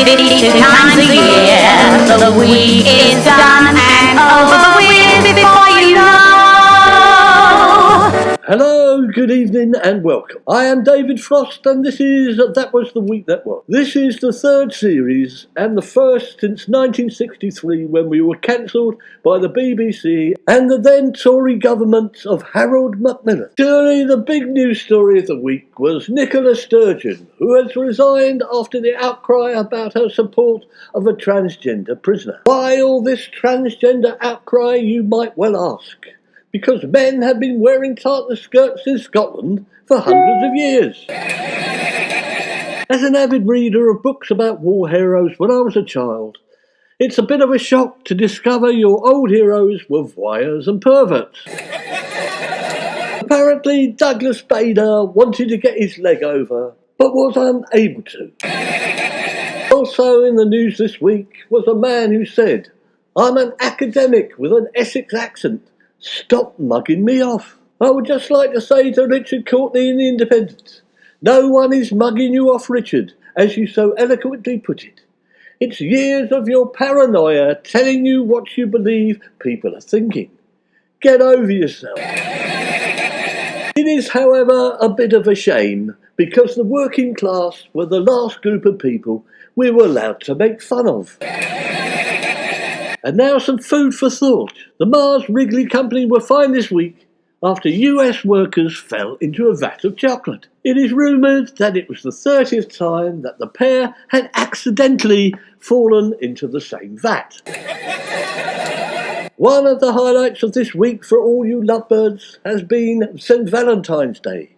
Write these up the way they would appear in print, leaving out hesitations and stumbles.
52 times a year. The week is done and over with before you know. Hello, good evening and welcome. I am David Frost and this is That Was the Week That Was. This is the third series and the first since 1963 when we were cancelled by the BBC and the then Tory government of Harold Macmillan. Surely the big news story of the week was Nicola Sturgeon, who has resigned after the outcry about her support of a transgender prisoner. Why all this transgender outcry, you might well ask? Because men have been wearing tartan skirts in Scotland for hundreds of years. As an avid reader of books about war heroes when I was a child, it's a bit of a shock to discover your old heroes were voyeurs and perverts. Apparently, Douglas Bader wanted to get his leg over, but was unable to. Also in the news this week was a man who said, "I'm an academic with an Essex accent. Stop mugging me off." I would just like to say to Richard Courtney in The Independent, no one is mugging you off, Richard, as you so eloquently put it. It's years of your paranoia telling you what you believe people are thinking. Get over yourself. It is, however, a bit of a shame because the working class were the last group of people we were allowed to make fun of. And now some food for thought. The Mars Wrigley Company were fined this week after US workers fell into a vat of chocolate. It is rumoured that it was the 30th time that the pair had accidentally fallen into the same vat. One of the highlights of this week for all you lovebirds has been St. Valentine's Day.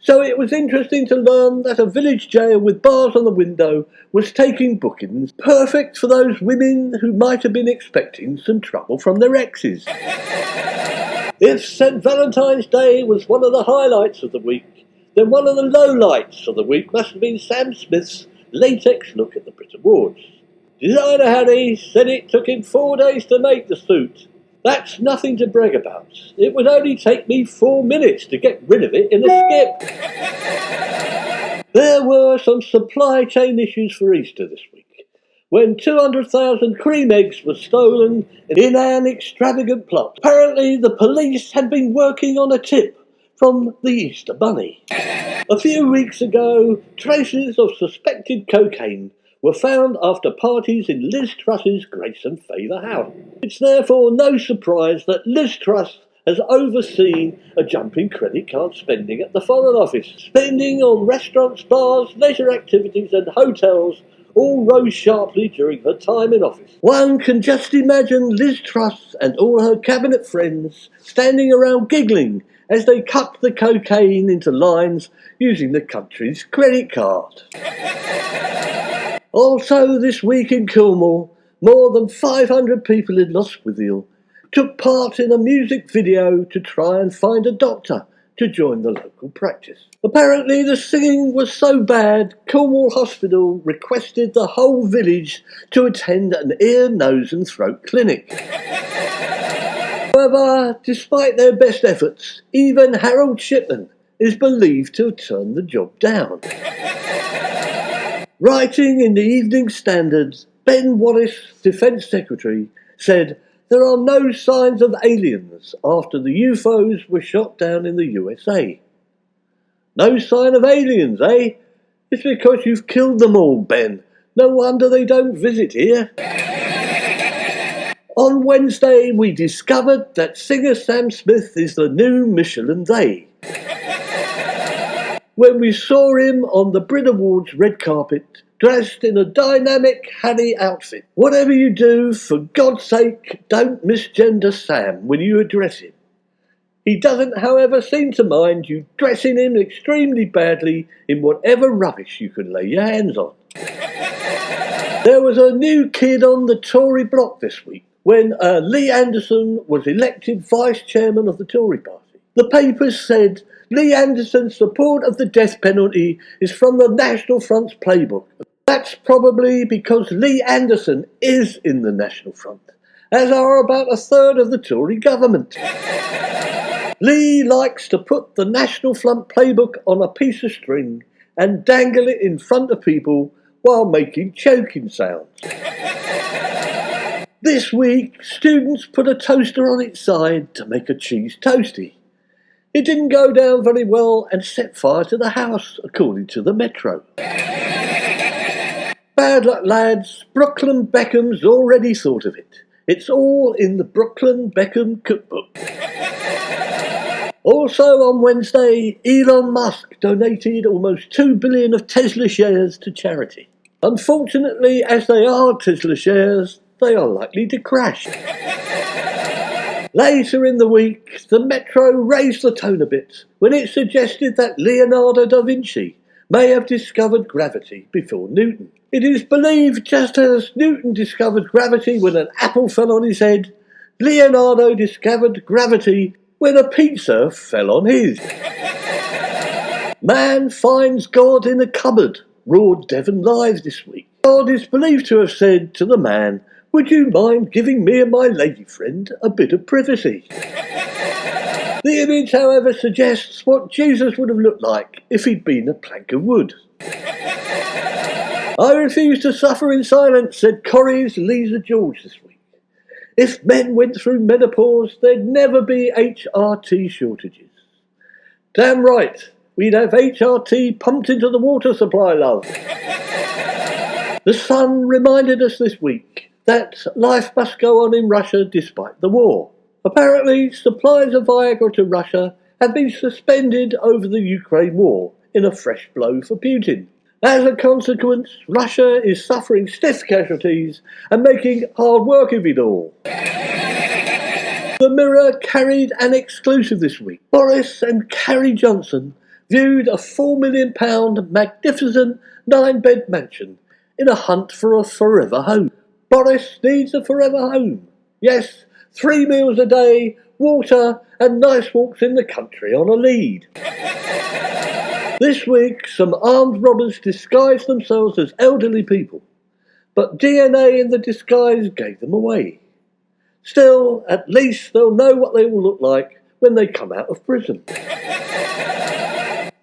So it was interesting to learn that a village jail with bars on the window was taking bookings, perfect for those women who might have been expecting some trouble from their exes. If St. Valentine's Day was one of the highlights of the week, then one of the lowlights of the week must have been Sam Smith's latex look at the Brit Awards. Designer Harry said it took him 4 days to make the suit. That's nothing to brag about. It would only take me 4 minutes to get rid of it in a skip. There were some supply chain issues for Easter this week, when 200,000 cream eggs were stolen in an extravagant plot. Apparently the police had been working on a tip from the Easter Bunny. A few weeks ago, traces of suspected cocaine were found after parties in Liz Truss's Grace and Favour house. It's therefore no surprise that Liz Truss has overseen a jump in credit card spending at the Foreign Office. Spending on restaurants, bars, leisure activities and hotels all rose sharply during her time in office. One can just imagine Liz Truss and all her cabinet friends standing around giggling as they cut the cocaine into lines using the country's credit card. Also this week in Cornwall, more than 500 people in Lostwithiel took part in a music video to try and find a doctor to join the local practice. Apparently the singing was so bad, Cornwall Hospital requested the whole village to attend an ear, nose and throat clinic. However, despite their best efforts, even Harold Shipman is believed to have turned the job down. Writing in the Evening Standard, Ben Wallace, Defence Secretary, said there are no signs of aliens after the UFOs were shot down in the USA. No sign of aliens, eh? It's because you've killed them all, Ben. No wonder they don't visit here. On Wednesday, we discovered that singer Sam Smith is the new Michelin Day. When we saw him on the Brit Awards red carpet, dressed in a dynamic Harry outfit. Whatever you do, for God's sake, don't misgender Sam when you address him. He doesn't, however, seem to mind you dressing him extremely badly in whatever rubbish you can lay your hands on. There was a new kid on the Tory block this week when Lee Anderson was elected Vice Chairman of the Tory party. The papers said Lee Anderson's support of the death penalty is from the National Front's playbook. That's probably because Lee Anderson is in the National Front, as are about a third of the Tory government. Lee likes to put the National Front playbook on a piece of string and dangle it in front of people while making choking sounds. This week, students put a toaster on its side to make a cheese toastie. It didn't go down very well and set fire to the house, according to the Metro. Bad luck, lads. Brooklyn Beckham's already thought of it. It's all in the Brooklyn Beckham cookbook. Also on Wednesday, Elon Musk donated almost 2 billion of Tesla shares to charity. Unfortunately, as they are Tesla shares, they are likely to crash. Later in the week, the Metro raised the tone a bit when it suggested that Leonardo da Vinci may have discovered gravity before Newton. It is believed just as Newton discovered gravity when an apple fell on his head, Leonardo discovered gravity when a pizza fell on his. Man finds God in a cupboard, roared Devon Live this week. God is believed to have said to the man, "Would you mind giving me and my lady friend a bit of privacy?" The image, however, suggests what Jesus would have looked like if he'd been a plank of wood. "I refuse to suffer in silence," said Corrie's Lisa George this week. "If men went through menopause, there'd never be HRT shortages." Damn right, we'd have HRT pumped into the water supply, love. The Sun reminded us this week that life must go on in Russia despite the war. Apparently, supplies of Viagra to Russia have been suspended over the Ukraine war in a fresh blow for Putin. As a consequence, Russia is suffering stiff casualties and making hard work of it all. The Mirror carried an exclusive this week. Boris and Carrie Johnson viewed a £4 million magnificent 9-bed mansion in a hunt for a forever home. Boris needs a forever home. Yes, 3 meals a day, water and nice walks in the country on a lead. This week, some armed robbers disguised themselves as elderly people, but DNA in the disguise gave them away. Still, at least they'll know what they will look like when they come out of prison.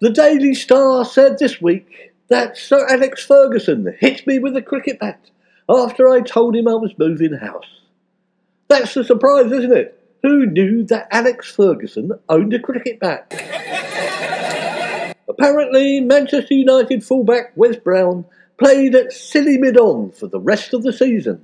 The Daily Star said this week that Sir Alex Ferguson hit me with a cricket bat after I told him I was moving house. That's a surprise, isn't it? Who knew that Alex Ferguson owned a cricket bat? Apparently, Manchester United fullback Wes Brown played at silly mid-on for the rest of the season.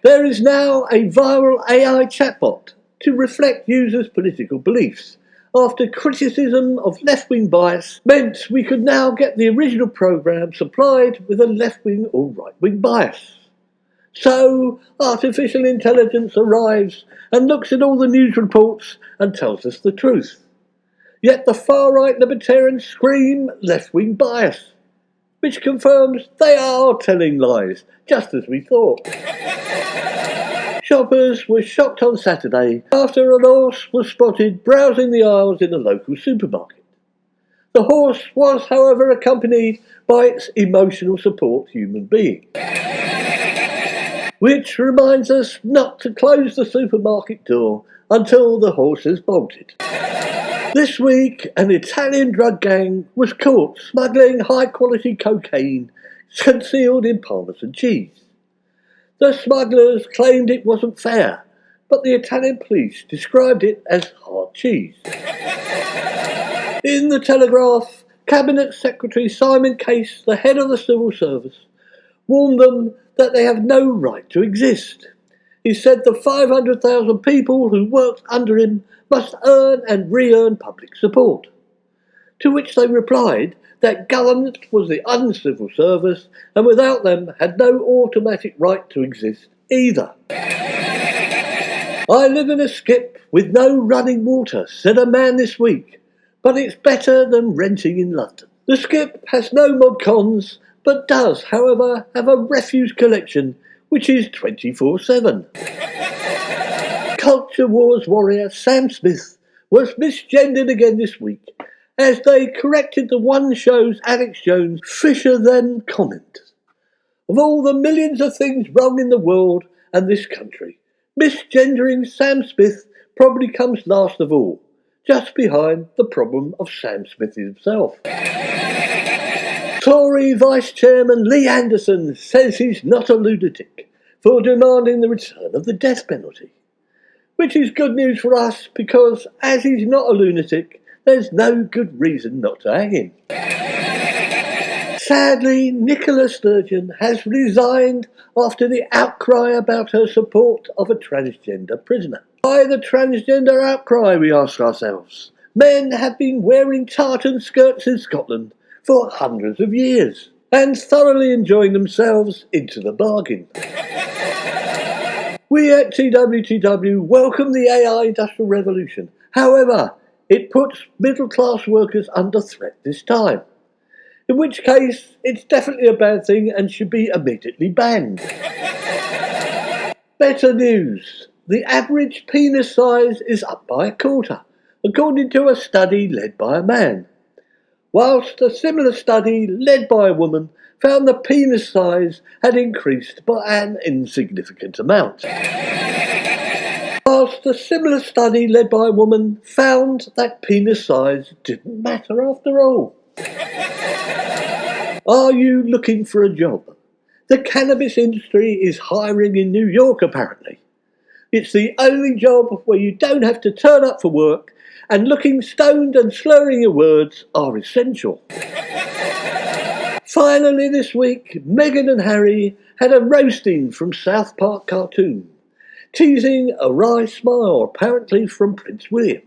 There is now a viral AI chatbot to reflect users' political beliefs, after criticism of left-wing bias meant we could now get the original programme supplied with a left-wing or right-wing bias. So, artificial intelligence arrives and looks at all the news reports and tells us the truth. Yet the far-right libertarians scream left-wing bias, which confirms they are telling lies, just as we thought. Shoppers were shocked on Saturday after a horse was spotted browsing the aisles in a local supermarket. The horse was, however, accompanied by its emotional support human being. Which reminds us not to close the supermarket door until the horse has bolted. This week, an Italian drug gang was caught smuggling high-quality cocaine concealed in Parmesan cheese. The smugglers claimed it wasn't fair, but the Italian police described it as hard cheese. In the Telegraph, Cabinet Secretary Simon Case, the head of the civil service, warned them that they have no right to exist. He said the 500,000 people who worked under him must earn and re-earn public support. To which they replied that government was the uncivil service and without them had no automatic right to exist either. "I live in a skip with no running water," said a man this week, "but it's better than renting in London." The skip has no mod cons, but does, however, have a refuse collection which is 24/7. Culture Wars warrior Sam Smith was misgendered again this week as they corrected the One Show's Alex Jones Fisher Then comment. Of all the millions of things wrong in the world and this country, misgendering Sam Smith probably comes last of all, just behind the problem of Sam Smith himself. Tory Tory Vice Chairman Lee Anderson says he's not a lunatic for demanding the return of the death penalty. Which is good news for us because, as he's not a lunatic, there's no good reason not to hang him. Sadly, Nicola Sturgeon has resigned after the outcry about her support of a transgender prisoner. Why the transgender outcry, we ask ourselves? Men have been wearing tartan skirts in Scotland for hundreds of years and thoroughly enjoying themselves into the bargain. We at TWTW welcome the AI industrial revolution. However, it puts middle-class workers under threat this time. In which case, it's definitely a bad thing and should be immediately banned. Better news. The average penis size is up by a quarter, according to a study led by a man. Whilst a similar study led by a woman found the penis size had increased by an insignificant amount. Whilst a similar study led by a woman found that penis size didn't matter after all. Are you looking for a job? The cannabis industry is hiring in New York apparently. It's the only job where you don't have to turn up for work and looking stoned and slurring your words are essential. Finally this week, Meghan and Harry had a roasting from South Park cartoon, teasing a wry smile apparently from Prince William.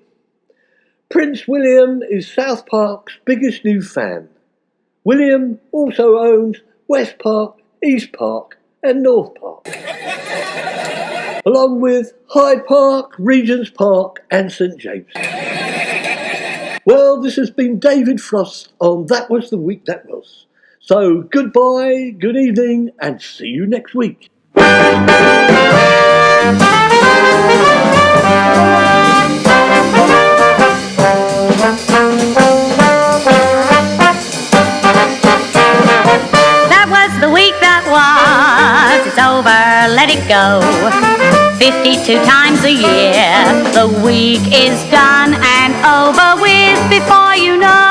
Prince William is South Park's biggest new fan. William also owns West Park, East Park and North Park, along with Hyde Park, Regent's Park and St James. Well, this has been David Frost on That Was the Week That Was. So goodbye, good evening and see you next week. The week that was, it's over, let it go. 52 times a year, the week is done and over with before you know.